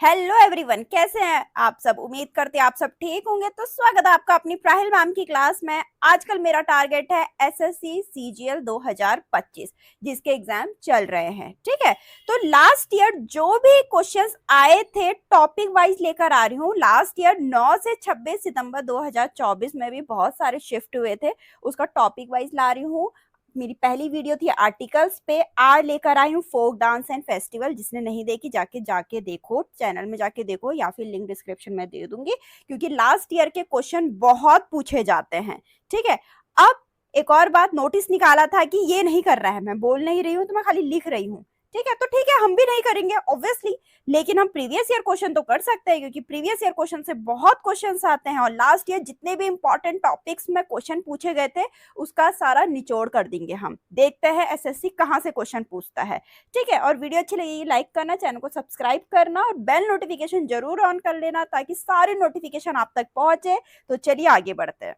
Hello everyone, कैसे हैं आप सब। उम्मीद करते हैं आप सब ठीक होंगे। तो स्वागत है आपका अपनी प्राहिल मैम की क्लास में। आजकल मेरा टारगेट है एसएससी सीजीएल 2025 जिसके एग्जाम चल रहे हैं। ठीक है, तो लास्ट ईयर जो भी क्वेश्चंस आए थे टॉपिक वाइज लेकर आ रही हूँ। लास्ट ईयर 9 से 26 सितंबर 2024 में भी बहुत सारे शिफ्ट हुए थे, उसका टॉपिक वाइज ला रही हूँ। मेरी पहली वीडियो थी आर्टिकल्स पे, आज लेकर आई हूँ फोक डांस एंड फेस्टिवल। जिसने नहीं देखी जाके देखो, चैनल में जाके देखो या फिर लिंक डिस्क्रिप्शन में दे दूंगी, क्योंकि लास्ट ईयर के क्वेश्चन बहुत पूछे जाते हैं। ठीक है, अब एक और बात, नोटिस निकाला था कि ये नहीं कर रहा है, मैं बोल नहीं रही हूँ तो मैं खाली लिख रही हूँ। ठीक है, तो ठीक है, हम भी नहीं करेंगे ऑब्वियसली, लेकिन हम प्रीवियस ईयर क्वेश्चन तो कर सकते हैं, क्योंकि प्रीवियस ईयर क्वेश्चन से बहुत क्वेश्चंस आते हैं और लास्ट ईयर जितने भी इंपॉर्टेंट टॉपिक्स में क्वेश्चन पूछे गए थे उसका सारा निचोड़ कर देंगे हम। देखते हैं एसएससी कहां से क्वेश्चन पूछता है। ठीक है, और वीडियो अच्छी लगी लाइक करना, चैनल को सब्सक्राइब करना और बेल नोटिफिकेशन जरूर ऑन कर लेना ताकि सारी नोटिफिकेशन आप तक पहुंचे। तो चलिए आगे बढ़ते हैं।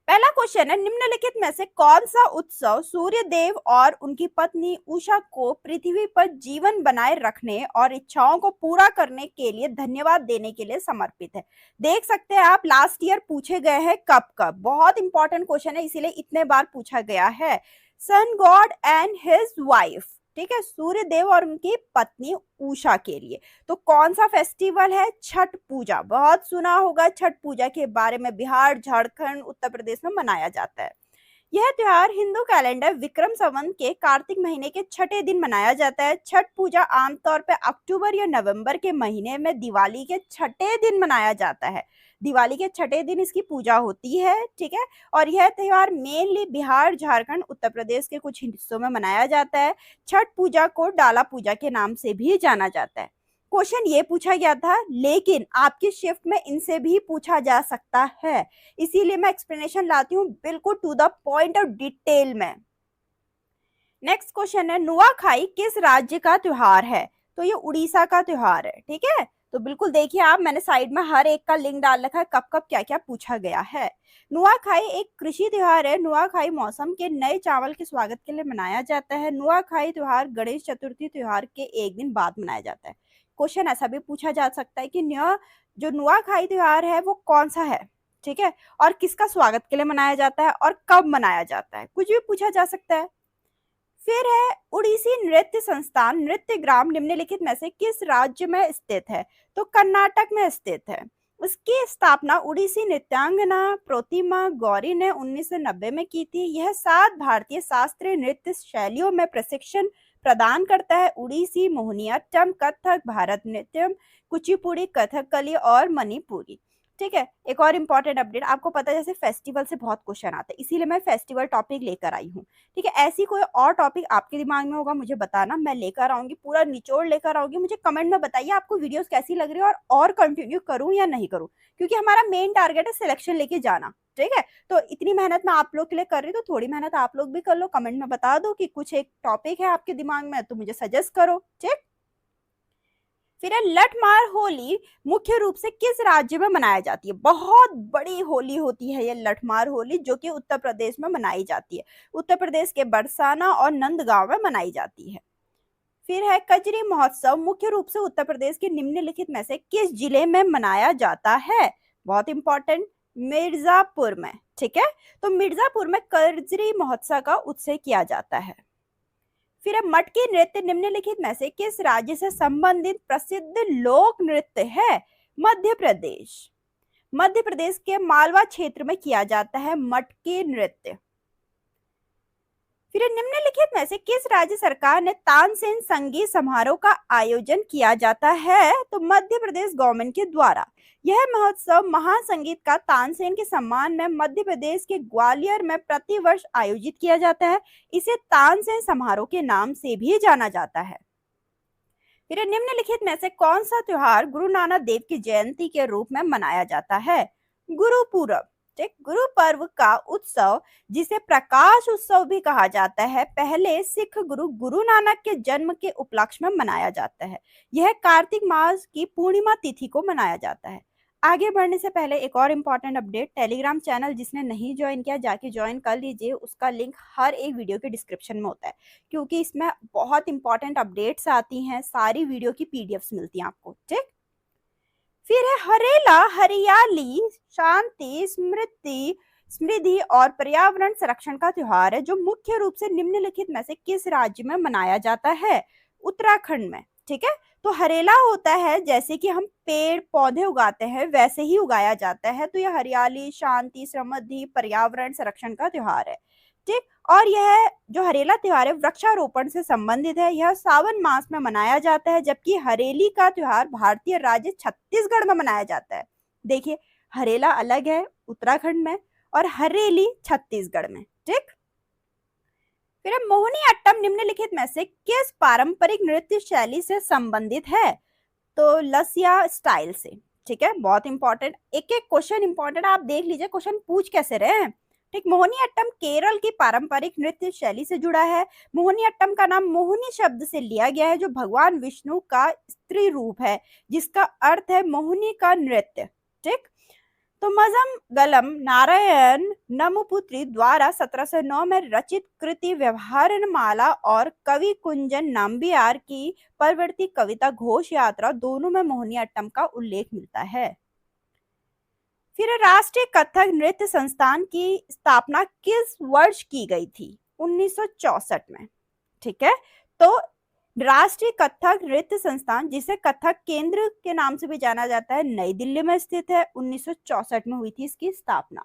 पहला क्वेश्चन है, निम्नलिखित में से कौन सा उत्सव सूर्य देव और उनकी पत्नी उषा को पृथ्वी पर जीवन बनाए रखने और इच्छाओं को पूरा करने के लिए धन्यवाद देने के लिए समर्पित है। देख सकते हैं आप, लास्ट ईयर पूछे गए हैं कब कब, बहुत इंपॉर्टेंट क्वेश्चन है इसीलिए इतने बार पूछा गया है। Sun god and his wife, ठीक है, सूर्य देव और उनकी पत्नी उषा के लिए। तो कौन सा फेस्टिवल है? छठ पूजा। बहुत सुना होगा छठ पूजा के बारे में, बिहार, झारखंड, उत्तर प्रदेश में मनाया जाता है। यह त्योहार हिंदू कैलेंडर विक्रम संवत के कार्तिक महीने के छठे दिन मनाया जाता है। छठ पूजा आमतौर पर अक्टूबर या नवंबर के महीने में दिवाली के छठे दिन मनाया जाता है। दिवाली के छठे दिन इसकी पूजा होती है। ठीक है, और यह त्योहार मेनली बिहार, झारखंड, उत्तर प्रदेश के कुछ हिस्सों में मनाया जाता है। छठ पूजा को डाला पूजा के नाम से भी जाना जाता है। क्वेश्चन ये पूछा गया था, लेकिन आपकी शिफ्ट में इनसे भी पूछा जा सकता है, इसीलिए मैं एक्सप्लेनेशन लाती हूँ बिल्कुल टू द पॉइंट और डिटेल में। नेक्स्ट क्वेश्चन है, नुआखाई किस राज्य का त्योहार है? तो ये उड़ीसा का त्योहार है। ठीक है, तो बिल्कुल देखिए आप, मैंने साइड में हर एक का लिंक डाल रखा है, कब कब क्या क्या पूछा गया है। नुआखाई एक कृषि त्योहार है। नुआखाई मौसम के नए चावल के स्वागत के लिए मनाया जाता है। नुआखाई त्योहार गणेश चतुर्थी त्योहार के एक दिन बाद मनाया जाता है। क्वेश्चन ऐसा भी पूछा जा सकता है कि जो नुआखाई त्योहार है वो कौन सा है, ठीक है, और किसका स्वागत के लिए मनाया जाता है और कब मनाया जाता है, कुछ भी पूछा जा सकता है। फिर है, उड़ीसी नृत्य संस्थान नृत्य ग्राम निम्नलिखित में से किस राज्य में स्थित है? तो कर्नाटक में स्थित है। उसकी स्थापना उड़ीसी नृत्यांगना प्रतिमा गौरी ने 1990 में की थी। यह 7 भारतीय शास्त्रीय नृत्य शैलियों में प्रशिक्षण प्रदान करता है। उड़ीसी, मोहिनीअट्टम, कथक, भारतनाट्यम, कुचिपुड़ी, कथकली और मणिपुरी। ठीक है, एक और इंपॉर्टेंट अपडेट, आपको पता है जैसे फेस्टिवल से बहुत क्वेश्चन आते हैं, इसीलिए मैं फेस्टिवल टॉपिक लेकर आई हूँ। ठीक है, ऐसी कोई और टॉपिक आपके दिमाग में होगा मुझे बताना, मैं लेकर आऊंगी, पूरा निचोड़ लेकर आऊंगी। मुझे कमेंट में बताइए आपको वीडियोस कैसी लग रही है और कंटिन्यू करूं या नहीं करूं, क्योंकि हमारा मेन टारगेट है सिलेक्शन लेके जाना। ठीक है, तो इतनी मेहनत मैं आप लोग के लिए कर रही हूँ, तो थोड़ी मेहनत आप लोग भी कर लो। कमेंट में बता दो कि कुछ एक टॉपिक है आपके दिमाग में तो मुझे सजेस्ट करो। ठीक, फिर है, लठमार होली मुख्य रूप से किस राज्य में मनाई जाती है? बहुत बड़ी होली होती है ये लठमार होली, जो कि उत्तर प्रदेश में मनाई जाती है। उत्तर प्रदेश के बरसाना और नंदगांव में मनाई जाती है। फिर है, कजरी महोत्सव मुख्य रूप से उत्तर प्रदेश के निम्नलिखित में से किस जिले में मनाया जाता है? बहुत इंपॉर्टेंट, मिर्जापुर में। ठीक है, तो मिर्जापुर में कजरी महोत्सव का उत्सव किया जाता है। फिर मटकी नृत्य निम्नलिखित में से किस राज्य से संबंधित प्रसिद्ध लोक नृत्य है? मध्य प्रदेश। मध्य प्रदेश के मालवा क्षेत्र में किया जाता है मटकी नृत्य। फिर निम्नलिखित में से किस राज्य सरकार ने तानसेन संगीत समारोह का आयोजन किया जाता है? तो मध्य प्रदेश गवर्नमेंट के द्वारा। यह महोत्सव महासंगीत का तानसेन के सम्मान में मध्य प्रदेश के ग्वालियर में प्रतिवर्ष आयोजित किया जाता है। इसे तानसेन समारोह के नाम से भी जाना जाता है। फिर निम्नलिखित में से कौन सा त्योहार गुरु नानक देव की जयंती के रूप में मनाया जाता है? गुरुपूरब। गुरु पर्व का उत्सव, जिसे प्रकाश उत्सव भी कहा जाता है, पहले सिख गुरु गुरु नानक के जन्म के उपलक्ष्य में मनाया जाता है। यह कार्तिक मास की पूर्णिमा तिथि को मनाया जाता है। आगे बढ़ने से पहले एक और इम्पॉर्टेंट अपडेट, टेलीग्राम चैनल जिसने नहीं ज्वाइन किया जाके ज्वाइन कर लीजिए, उसका लिंक हर एक वीडियो के डिस्क्रिप्शन में होता है, क्योंकि इसमें बहुत इंपॉर्टेंट अपडेट्स आती हैं, सारी वीडियो की पीडीएफ्स मिलती हैं आपको, ठीक। फिर है हरेला, हरियाली, शांति, समृद्धि और पर्यावरण संरक्षण का त्योहार है, जो मुख्य रूप से निम्नलिखित में से किस राज्य में मनाया जाता है? उत्तराखंड में, ठीक है। तो हरेला होता है जैसे कि हम पेड़ पौधे उगाते हैं वैसे ही उगाया जाता है, तो यह हरियाली, शांति, समृद्धि, पर्यावरण संरक्षण का त्योहार है, ठीक। और यह जो हरेला त्योहार है वृक्षारोपण से संबंधित है, यह सावन मास में मनाया जाता है, जबकि हरेली का त्योहार भारतीय राज्य छत्तीसगढ़ में मनाया जाता है। देखिए, हरेला अलग है उत्तराखंड में और हरेली छत्तीसगढ़ में, ठीक। फिर मोहिनी अट्टम निम्नलिखित में से किस पारंपरिक नृत्य शैली से संबंधित है? तो लसिया स्टाइल से, ठीक है। बहुत इंपॉर्टेंट, एक एक क्वेश्चन इंपॉर्टेंट, आप देख लीजिए क्वेश्चन पूछ कैसे रहे हैं, ठीक। मोहिनी अट्टम केरल की पारंपरिक नृत्य शैली से जुड़ा है। मोहिनी अट्टम का नाम मोहिनी शब्द से लिया गया है, जो भगवान विष्णु का स्त्री रूप है, जिसका अर्थ है मोहिनी का नृत्य, ठीक। तो मजम गलम नारायण नमुपुत्री द्वारा 1709 में रचित कृति व्यवहारमाला और कवि कुंजन नाम्बियार की परवर्ती कविता घोष यात्रा, दोनों में मोहिनी अट्टम का उल्लेख मिलता है। फिर राष्ट्रीय कथक नृत्य संस्थान की स्थापना किस वर्ष की गई थी? 1964 में, ठीक है। तो राष्ट्रीय कथक नृत्य संस्थान, जिसे कथक केंद्र के नाम से भी जाना जाता है, नई दिल्ली में स्थित है। 1964 में हुई थी इसकी स्थापना।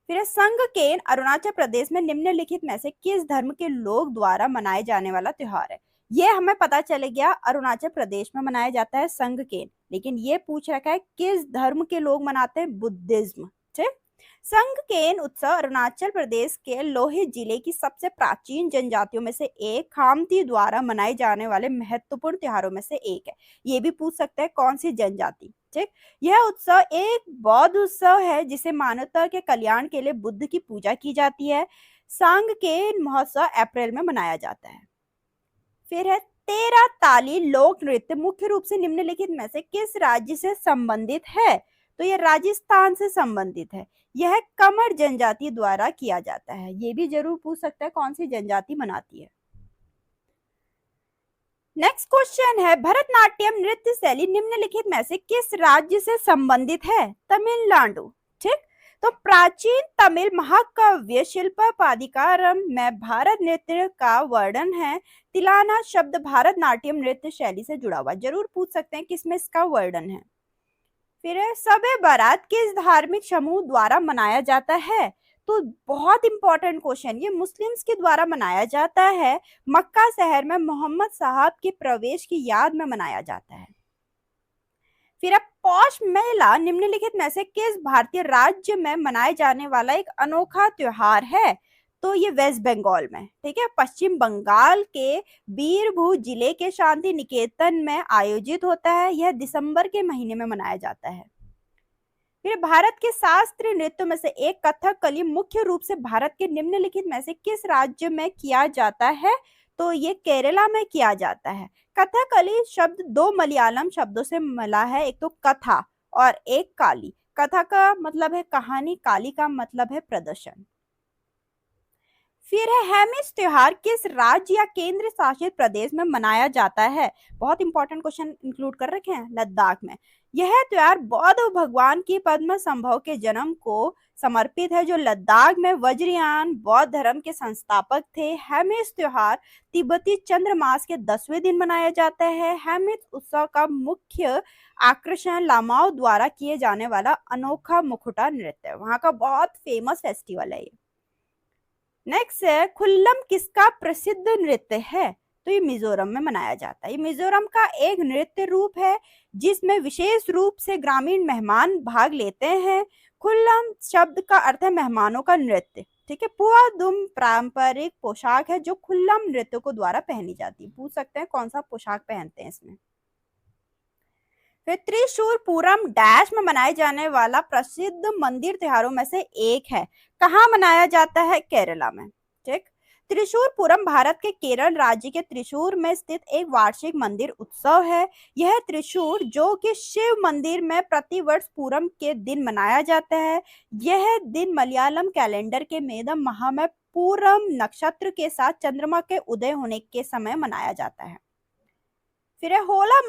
फिर संगकेन अरुणाचल प्रदेश में निम्नलिखित में से किस धर्म के लोग द्वारा मनाए जाने वाला त्योहार है? ये हमें पता चल गया अरुणाचल प्रदेश में मनाया जाता है संगकेन, लेकिन ये पूछ रखा है किस धर्म के लोग मनाते हैं? बुद्धिज्म, ठीक। संगकेन उत्सव अरुणाचल प्रदेश के लोहित जिले की सबसे प्राचीन जनजातियों में से एक खामती द्वारा मनाए जाने वाले महत्वपूर्ण त्योहारों में से एक है। ये भी पूछ सकते हैं कौन सी जनजाति, ठीक। यह उत्सव एक बौद्ध उत्सव है जिसे मानवता के कल्याण के लिए बुद्ध की पूजा की जाती है। संगकेन महोत्सव अप्रैल में मनाया जाता है। फिर है तेरा ताली लोक नृत्य मुख्य रूप से निम्नलिखित में से किस राज्य से संबंधित है? तो यह राजस्थान से संबंधित है। यह कमर जनजाति द्वारा किया जाता है। ये भी जरूर पूछ सकता है कौन सी जनजाति मनाती है। नेक्स्ट क्वेश्चन है भरतनाट्यम नृत्य शैली निम्नलिखित में से किस राज्य से संबंधित है? तमिलनाडु, ठीक। तो प्राचीन तमिल महाकाव्य शिल्पपादिकारम में भारत नृत्य का वर्णन है। तिलाना शब्द भारतनाट्यम नृत्य शैली से जुड़ा हुआ, जरूर पूछ सकते हैं किसमें इसका वर्णन है। फिर सबे बारात किस धार्मिक समूह द्वारा मनाया जाता है? तो बहुत इंपॉर्टेंट क्वेश्चन, ये मुस्लिम्स के द्वारा मनाया जाता है। मक्का शहर में मोहम्मद साहब के प्रवेश की याद में मनाया जाता है। फिर अब पौष मेला निम्नलिखित में से किस भारतीय राज्य में मनाए जाने वाला एक अनोखा त्योहार है? तो ये वेस्ट बंगाल में, ठीक है। पश्चिम बंगाल के बीरभूम जिले के शांति निकेतन में आयोजित होता है। यह दिसंबर के महीने में मनाया जाता है। फिर भारत के शास्त्रीय नृत्यों में से एक कथकली मुख्य रूप से भारत के निम्नलिखित में से किस राज्य में किया जाता है? तो ये केरला में किया जाता है। कथकली शब्द दो मलयालम शब्दों से मिला है, एक तो कथा और एक काली। कथा का मतलब है कहानी, काली का मतलब है प्रदर्शन। फिर है हेमिस त्योहार किस राज्य या केंद्र शासित प्रदेश में मनाया जाता है? बहुत इंपॉर्टेंट क्वेश्चन इंक्लूड कर रखे हैं, लद्दाख में। यह त्योहार बौद्ध भगवान की पद्म संभव के जन्म को समर्पित है, जो लद्दाख में वज्रयान बौद्ध धर्म के संस्थापक थे। हेमिस त्योहार तिब्बती चंद्र मास के 10वें दिन मनाया जाता है। हेमिस उत्सव का मुख्य आकर्षण लामाओं द्वारा किए जाने वाला अनोखा मुखौटा नृत्य है, वहां का बहुत फेमस फेस्टिवल है ये। नेक्स्ट है खुल्लम किसका प्रसिद्ध नृत्य है? तो ये मिजोरम में मनाया जाता है। ये मिजोरम का एक नृत्य रूप है जिसमें विशेष रूप से ग्रामीण मेहमान भाग लेते हैं। खुल्लम शब्द का अर्थ है मेहमानों का नृत्य, ठीक है। पुआदुम पारंपरिक पोशाक है जो खुल्लम नृत्य को द्वारा पहनी जाती है। पूछ सकते हैं कौन सा पोशाक पहनते हैं इसमें। फिर त्रिशूरपूरम डैश में मनाए जाने वाला प्रसिद्ध मंदिर त्योहारों में से एक है। कहाँ मनाया जाता है? केरला में, ठीक। त्रिशूर पूरम भारत के केरल राज्य के त्रिशूर में स्थित एक वार्षिक मंदिर उत्सव है। यह त्रिशूर जो कि शिव मंदिर में प्रतिवर्ष पूरम के दिन मनाया जाता है। यह दिन मलयालम कैलेंडर के मेदम माह में पूरम नक्षत्र के साथ चंद्रमा के उदय होने के समय मनाया जाता है। फिर है होला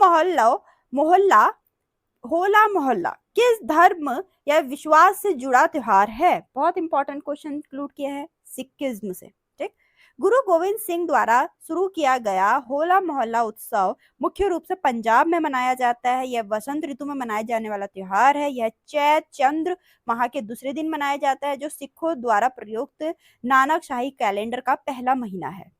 मोहल्ला किस धर्म या विश्वास से जुड़ा त्योहार है? बहुत इंपॉर्टेंट क्वेश्चन इंक्लूड किया है सिखिज्म से। ठीक, गुरु गोविंद सिंह द्वारा शुरू किया गया होला मोहल्ला उत्सव मुख्य रूप से पंजाब में मनाया जाता है। यह वसंत ऋतु में मनाया जाने वाला त्योहार है। यह चैत चंद्र माह के दूसरे दिन मनाया जाता है, जो सिखों द्वारा प्रयुक्त नानक शाही कैलेंडर का पहला महीना है।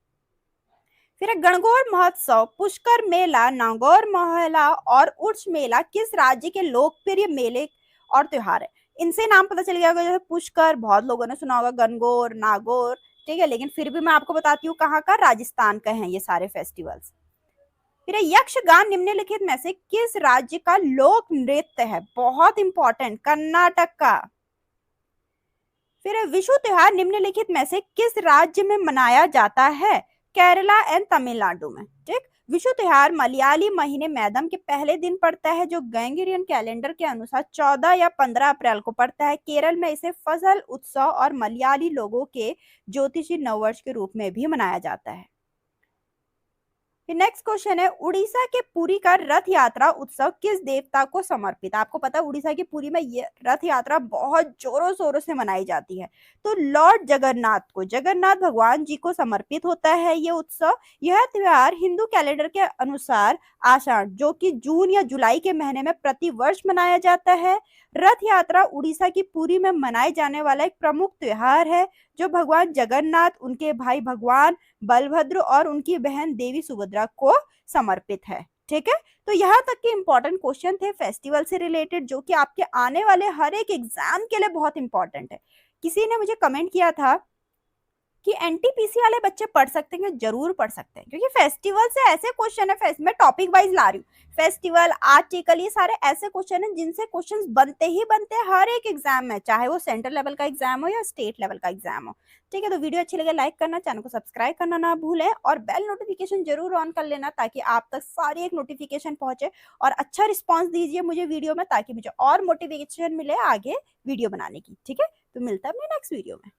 फिर गणगौर महोत्सव, पुष्कर मेला, नागौर मेला और उर्स मेला किस राज्य के लोकप्रिय मेले और त्योहार है? इनसे नाम पता चल गया होगा, जैसे पुष्कर बहुत लोगों ने सुना होगा, गणगौर, नागौर, ठीक है, लेकिन फिर भी मैं आपको बताती हूँ कहाँ का, राजस्थान का है ये सारे फेस्टिवल्स। फिर यक्षगान निम्नलिखित में से किस राज्य का लोक नृत्य है? बहुत इंपॉर्टेंट, कर्नाटक का। फिर विषु त्योहार निम्नलिखित में से किस राज्य में मनाया जाता है? केरला एंड तमिलनाडु में। ठीक, विषु त्योहार मलयाली महीने मैदम के पहले दिन पड़ता है, जो ग्रेगोरियन कैलेंडर के अनुसार 14 या 15 अप्रैल को पड़ता है। केरल में इसे फसल उत्सव और मलयाली लोगों के ज्योतिषी नववर्ष के रूप में भी मनाया जाता है। नेक्स्ट क्वेश्चन है, उड़ीसा के पुरी का रथ यात्रा उत्सव किस देवता को समर्पित? आपको पता है उड़ीसा की पुरी में ये रथ यात्रा बहुत जोरों शोरों से मनाई जाती है, तो लॉर्ड जगन्नाथ को, जगन्नाथ भगवान जी को समर्पित होता है ये उत्सव। यह त्योहार हिंदू कैलेंडर के अनुसार आषाढ़, जो कि जून या जुलाई के महीने में प्रति वर्ष मनाया जाता है। रथ यात्रा उड़ीसा की पुरी में मनाए जाने वाला एक प्रमुख त्योहार है, जो भगवान जगन्नाथ, उनके भाई भगवान बलभद्र और उनकी बहन देवी सुभद्रा को समर्पित है। ठीक है, तो यहाँ तक के इंपॉर्टेंट क्वेश्चन थे फेस्टिवल से रिलेटेड, जो कि आपके आने वाले हर एक एग्जाम के लिए बहुत इंपॉर्टेंट है। किसी ने मुझे कमेंट किया था कि एनटीपीसी वाले बच्चे पढ़ सकते हैं, जरूर पढ़ सकते हैं, क्योंकि फेस्टिवल से ऐसे क्वेश्चन है, मैं टॉपिक वाइज ला रही हूँ, फेस्टिवल, आर्टिकल, ये सारे ऐसे क्वेश्चन हैं जिनसे क्वेश्चंस बनते ही बनते हैं हर एक एग्जाम में, चाहे वो सेंट्रल लेवल का एग्जाम हो या स्टेट लेवल का एग्जाम हो। ठीक है, तो वीडियो अच्छी लगे लाइक करना, चैनल को सब्सक्राइब करना ना भूलें और बेल नोटिफिकेशन जरूर ऑन कर लेना, ताकि आप तक सारी एक नोटिफिकेशन पहुंचे। और अच्छा रिस्पॉन्स दीजिए मुझे वीडियो में, ताकि मुझे और मोटिवेशन मिले आगे वीडियो बनाने की। ठीक है, तो मिलता है अपने नेक्स्ट वीडियो में।